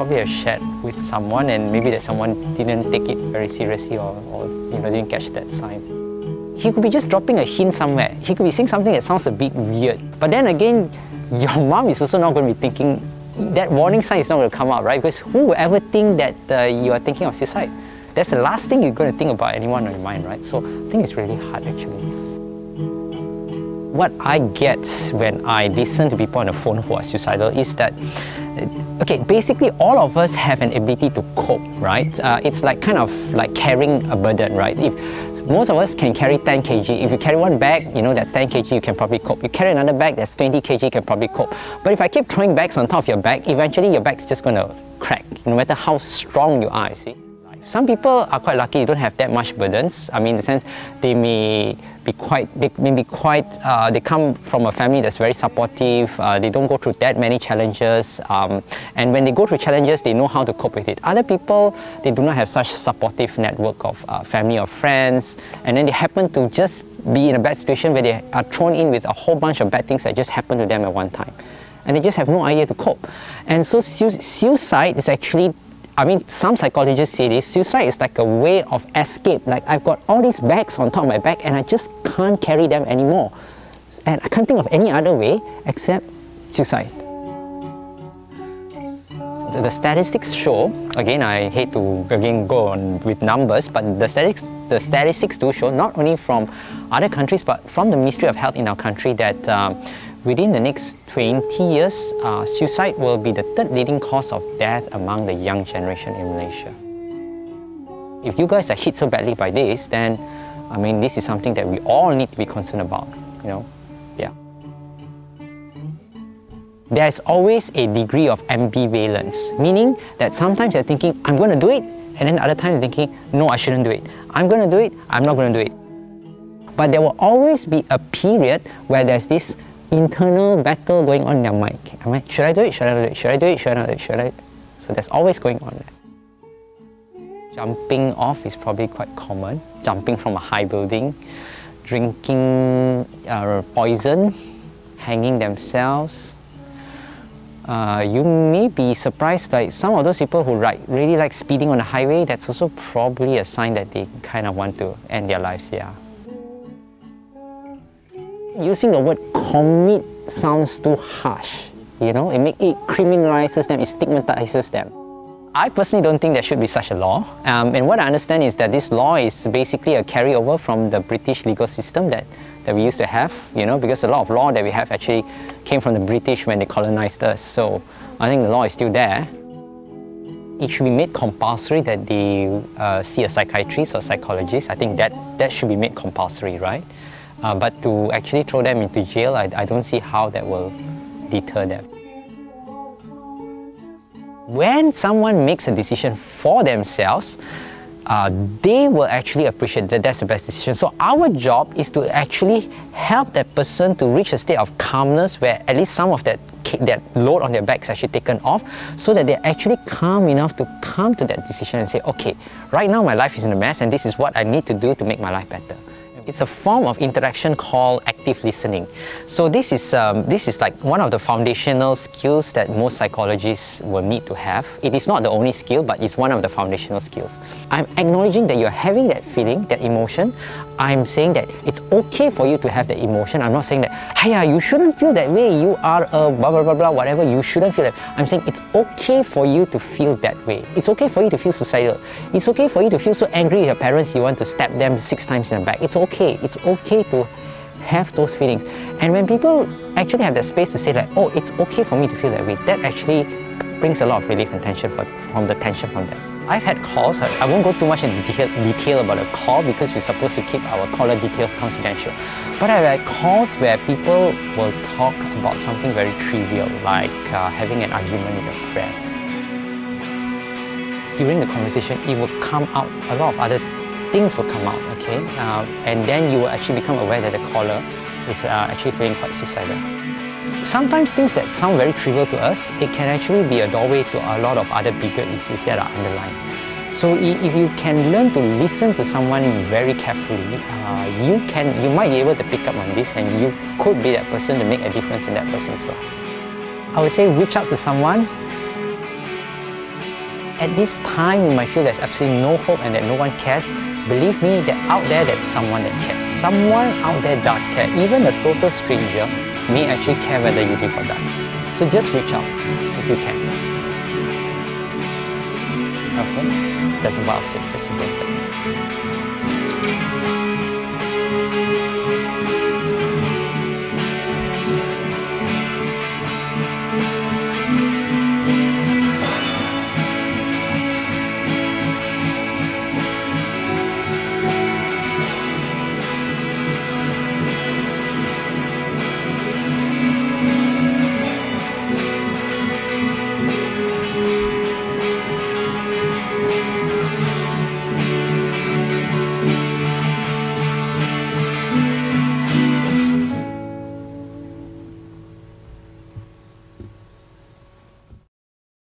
probably have shared with someone, and maybe that someone didn't take it very seriously or didn't catch that sign. He could be just dropping a hint somewhere. He could be saying something that sounds a bit weird. But then again, your mom is also not going to be thinking, that warning sign is not going to come out, right? Because who would ever think that you are thinking of suicide? That's the last thing you're going to think about anyone on your mind, right? So I think it's really hard actually. What I get when I listen to people on the phone who are suicidal is that, okay, basically all of us have an ability to cope, right? It's like kind of like carrying a burden, right? If most of us can carry 10 kg. If you carry one bag, that's 10 kg, you can probably cope. You carry another bag that's 20 kg, you can probably cope. But if I keep throwing bags on top of your bag, eventually your bag's just going to crack, no matter how strong you are, you see. Some people are quite lucky, they don't have that much burdens. I mean, in the sense, they come from a family that's very supportive, they don't go through that many challenges, and when they go through challenges, they know how to cope with it. Other people, they do not have such supportive network of family or friends, and then they happen to just be in a bad situation where they are thrown in with a whole bunch of bad things that just happened to them at one time. And they just have no idea to cope. And so suicide is actually, I mean, some psychologists say this, suicide is like a way of escape. Like, I've got all these bags on top of my back and I just can't carry them anymore. And I can't think of any other way except suicide. The statistics show, again, I hate to go on with numbers, but the statistics do show, not only from other countries, but from the Ministry of Health in our country, that within the next 20 years, suicide will be the third leading cause of death among the young generation in Malaysia. If you guys are hit so badly by this, then, I mean, this is something that we all need to be concerned about, yeah. There's always a degree of ambivalence, meaning that sometimes you're thinking, I'm going to do it, and then the other time you're thinking, no, I shouldn't do it. I'm going to do it, I'm not going to do it. But there will always be a period where there's this internal battle going on in your mind. Should I do it? Should I do it? Should I do it? Should I do it? Should I? So that's always going on there. Jumping off is probably quite common. Jumping from a high building, drinking poison, hanging themselves. You may be surprised, like some of those people who really like speeding on the highway, that's also probably a sign that they kind of want to end their lives, yeah. Using the word commit sounds too harsh, it criminalizes them, it stigmatizes them. I personally don't think there should be such a law, and what I understand is that this law is basically a carryover from the British legal system that we used to have, because a lot of law that we have actually came from the British when they colonized us, so I think the law is still there. It should be made compulsory that they see a psychiatrist or psychologist. I think that should be made compulsory, right? But to actually throw them into jail, I don't see how that will deter them. When someone makes a decision for themselves, they will actually appreciate that that's the best decision. So our job is to actually help that person to reach a state of calmness where at least some of that load on their back is actually taken off, so that they're actually calm enough to come to that decision and say, okay, right now my life is in a mess and this is what I need to do to make my life better. It's a form of interaction called active listening. So this is like one of the foundational skills that most psychologists will need to have. It is not the only skill, but it's one of the foundational skills. I'm acknowledging that you're having that feeling, that emotion. I'm saying that it's okay for you to have that emotion. I'm not saying that, hiya, you shouldn't feel that way, you are a blah blah blah blah, whatever, you shouldn't feel that. I'm saying it's okay for you to feel that way. It's okay for you to feel suicidal. It's okay for you to feel so angry with your parents you want to stab them 6 times in the back. It's okay. It's okay to have those feelings. And when people actually have that space to say like, oh, it's okay for me to feel that way, that actually brings a lot of relief and tension from the tension from them. I've had calls, I won't go too much into detail about a call because we're supposed to keep our caller details confidential. But I've had calls where people will talk about something very trivial, like having an argument with a friend. During the conversation, it will come out, a lot of other things will come out, okay? And then you will actually become aware that the caller is actually feeling quite suicidal. Sometimes things that sound very trivial to us, it can actually be a doorway to a lot of other bigger issues that are underlying. So if you can learn to listen to someone very carefully, you might be able to pick up on this, and you could be that person to make a difference in that person's life. I would say reach out to someone, at this time you might feel there's absolutely no hope and that no one cares, believe me, that out there there's someone that cares. Someone out there does care. Even a total stranger may actually care whether you live or die. So just reach out if you can. Okay? That's what I'll say, just simple as that.